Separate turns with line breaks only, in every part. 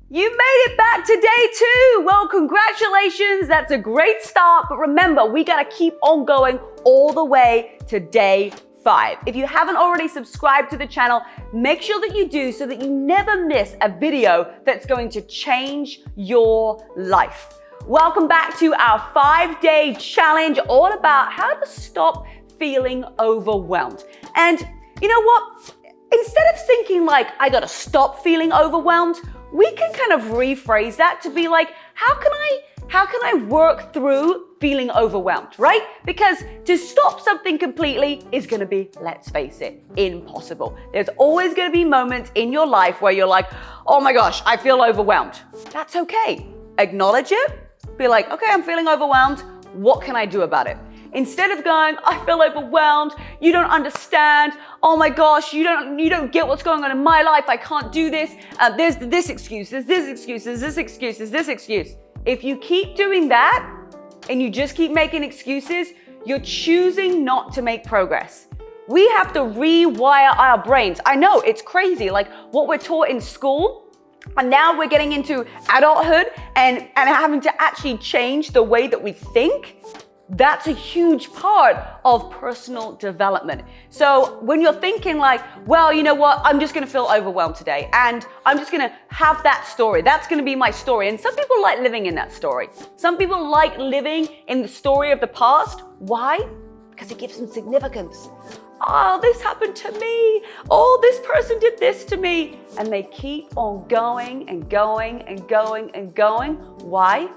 You made it back to day 2. Well, congratulations. That's a great start. But remember, we got to keep on going all the way to day 5. If you haven't already subscribed to the channel, make sure that you do so that you never miss a video that's going to change your life. Welcome back to our 5-day challenge, all about how to stop feeling overwhelmed. And you know what? Instead of thinking like, I got to stop feeling overwhelmed, we can kind of rephrase that to be like, how can I work through feeling overwhelmed, right? Because to stop something completely is going to be, let's face it, impossible. There's always going to be moments in your life where you're like, oh my gosh, I feel overwhelmed. That's okay. Acknowledge it. Be like, okay, I'm feeling overwhelmed. What can I do about it? Instead of going, I feel overwhelmed, you don't understand, oh my gosh, you don't get what's going on in my life, I can't do this, there's this excuse, there's this excuse, there's this excuse, there's this excuse. If you keep doing that and you just keep making excuses, you're choosing not to make progress. We have to rewire our brains. I know, it's crazy, like what we're taught in school, and now we're getting into adulthood and having to actually change the way that we think. That's a huge part of personal development. So when you're thinking like, well, you know what, I'm just gonna feel overwhelmed today and I'm just gonna have that story. That's gonna be my story. And some people like living in that story. Some people like living in the story of the past. Why? Because it gives them significance. Oh, this happened to me. Oh, this person did this to me. And they keep on going and going and going and going. Why?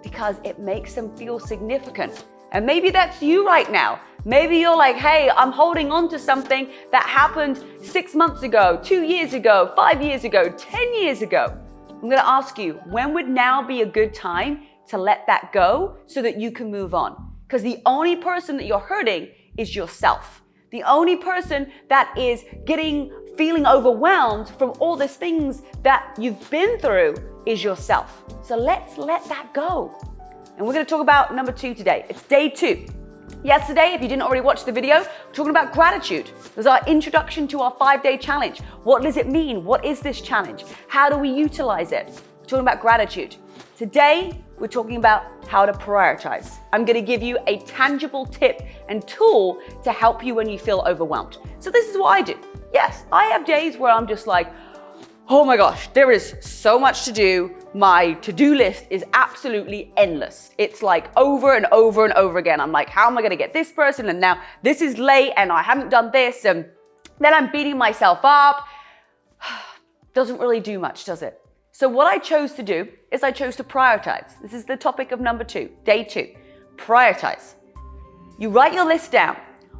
Because it makes them feel significant. And maybe that's you right now. Maybe you're like, hey, I'm holding on to something that happened 6 months ago, 2 years ago, 5 years ago, 10 years ago. I'm gonna ask you, when would now be a good time to let that go so that you can move on? Because the only person that you're hurting is yourself. The only person that is feeling overwhelmed from all these things that you've been through is yourself. So let's let that go. And we're going to talk about number 2 today. It's day 2. Yesterday, if you didn't already watch the video, we're talking about gratitude. It was our introduction to our 5-day challenge. What does it mean? What is this challenge? How do we utilize it? We're talking about gratitude. Today, we're talking about how to prioritize. I'm going to give you a tangible tip and tool to help you when you feel overwhelmed. So this is what I do. Yes, I have days where I'm just like, oh my gosh, there is so much to do. My to-do list is absolutely endless. It's like over and over and over again. I'm like, how am I going to get this person? And now this is late and I haven't done this. And then I'm beating myself up. Doesn't really do much, does it? So what I chose to do is I chose to prioritize. This is the topic of number 2, day 2. Prioritize. You write your list down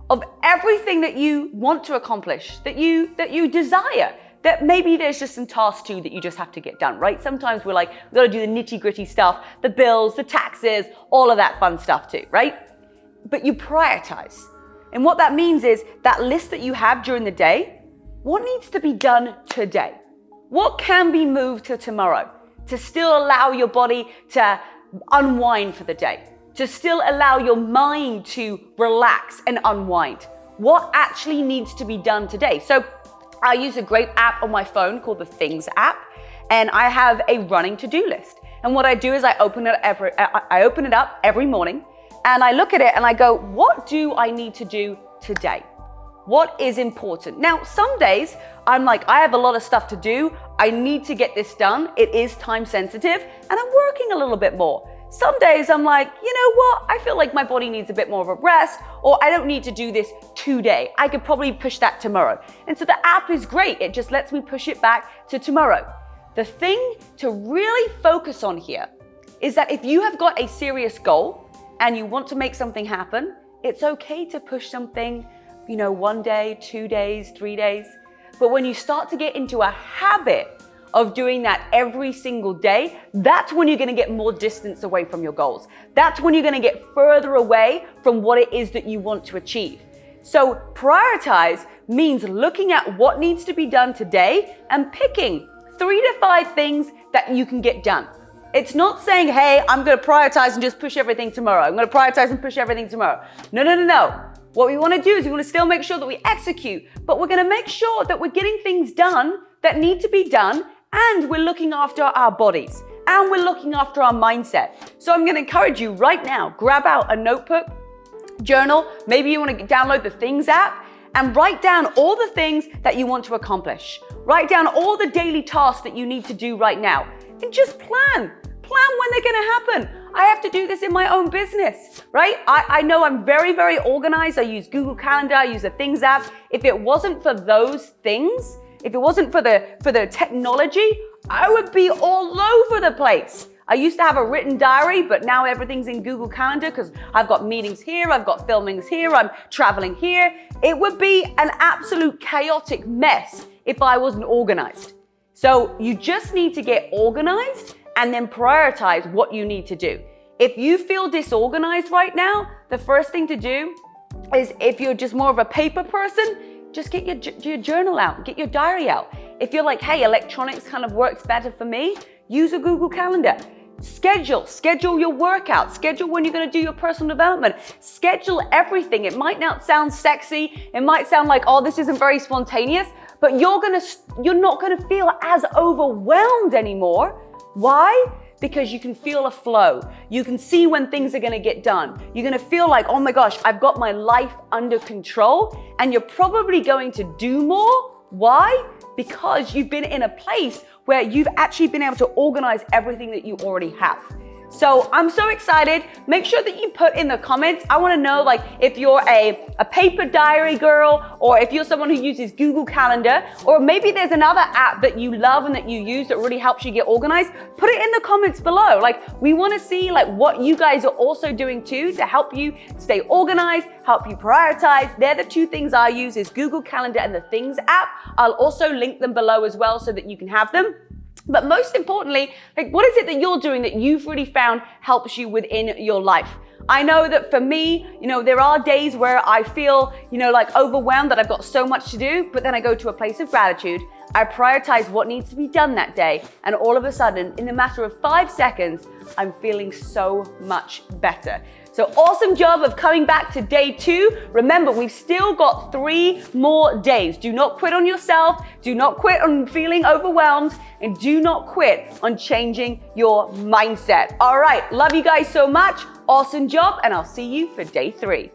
of everything that you want to accomplish, that you desire. That maybe there's just some tasks too that you just have to get done, right? Sometimes we're like, we've got to do the nitty-gritty stuff, the bills, the taxes, all of that fun stuff too, right? But you prioritize. And what that means is that list that you have during the day, what needs to be done today? What can be moved to tomorrow to still allow your body to unwind for the day, to still allow your mind to relax and unwind? What actually needs to be done today? So I use a great app on my phone called the Things app, and I have a running to-do list. And what I do is I open it up every morning, and I look at it and I go, what do I need to do today? What is important? Now, some days I'm like, I have a lot of stuff to do. I need to get this done. It is time sensitive, and I'm working a little bit more. Some days I'm like, you know what? I feel like my body needs a bit more of a rest, or I don't need to do this today. I could probably push that tomorrow. And so the app is great. It just lets me push it back to tomorrow. The thing to really focus on here is that if you have got a serious goal and you want to make something happen, it's okay to push something, 1 day, 2 days, 3 days. But when you start to get into a habit of doing that every single day, that's when you're going to get more distance away from your goals. That's when you're going to get further away from what it is that you want to achieve. So prioritize means looking at what needs to be done today and picking 3 to 5 things that you can get done. It's not saying, hey, I'm going to prioritize and just push everything tomorrow. I'm going to prioritize and push everything tomorrow. No. What we want to do is we want to still make sure that we execute, but we're going to make sure that we're getting things done that need to be done and we're looking after our bodies, and we're looking after our mindset. So I'm gonna encourage you right now, grab out a notebook, journal, maybe you want to download the Things app, and write down all the things that you want to accomplish. Write down all the daily tasks that you need to do right now, and just plan when they're gonna happen. I have to do this in my own business, right? I know I'm very, very organized. I use Google Calendar, I use the Things app. If it wasn't for those things, if it wasn't for the technology, I would be all over the place. I used to have a written diary, but now everything's in Google Calendar because I've got meetings here, I've got filmings here, I'm traveling here. It would be an absolute chaotic mess if I wasn't organized. So you just need to get organized and then prioritize what you need to do. If you feel disorganized right now, the first thing to do is, if you're just more of a paper person, just get your journal out, get your diary out. If you're like, hey, electronics kind of works better for me, use a Google Calendar. Schedule your workout, schedule when you're gonna do your personal development, schedule everything. It might not sound sexy, it might sound like, oh, this isn't very spontaneous, but you're not gonna feel as overwhelmed anymore. Why? Because you can feel a flow. You can see when things are gonna get done. You're gonna feel like, oh my gosh, I've got my life under control, and you're probably going to do more. Why? Because you've been in a place where you've actually been able to organize everything that you already have. So I'm so excited. Make sure that you put in the comments. I want to know, like, if you're a paper diary girl, or if you're someone who uses Google Calendar, or maybe there's another app that you love and that you use that really helps you get organized. Put it in the comments below. Like, we want to see like what you guys are also doing too to help you stay organized, help you prioritize. They're the two things I use, is Google Calendar and the Things app. I'll also link them below as well so that you can have them. But most importantly, like, what is it that you're doing that you've really found helps you within your life? I know that for me, there are days where I feel, like overwhelmed, that I've got so much to do, but then I go to a place of gratitude. I prioritize what needs to be done that day, and all of a sudden, in a matter of 5 seconds, I'm feeling so much better. So awesome job of coming back to day 2. Remember, we've still got 3 more days. Do not quit on yourself. Do not quit on feeling overwhelmed, and do not quit on changing your mindset. All right, love you guys so much. Awesome job, and I'll see you for day 3.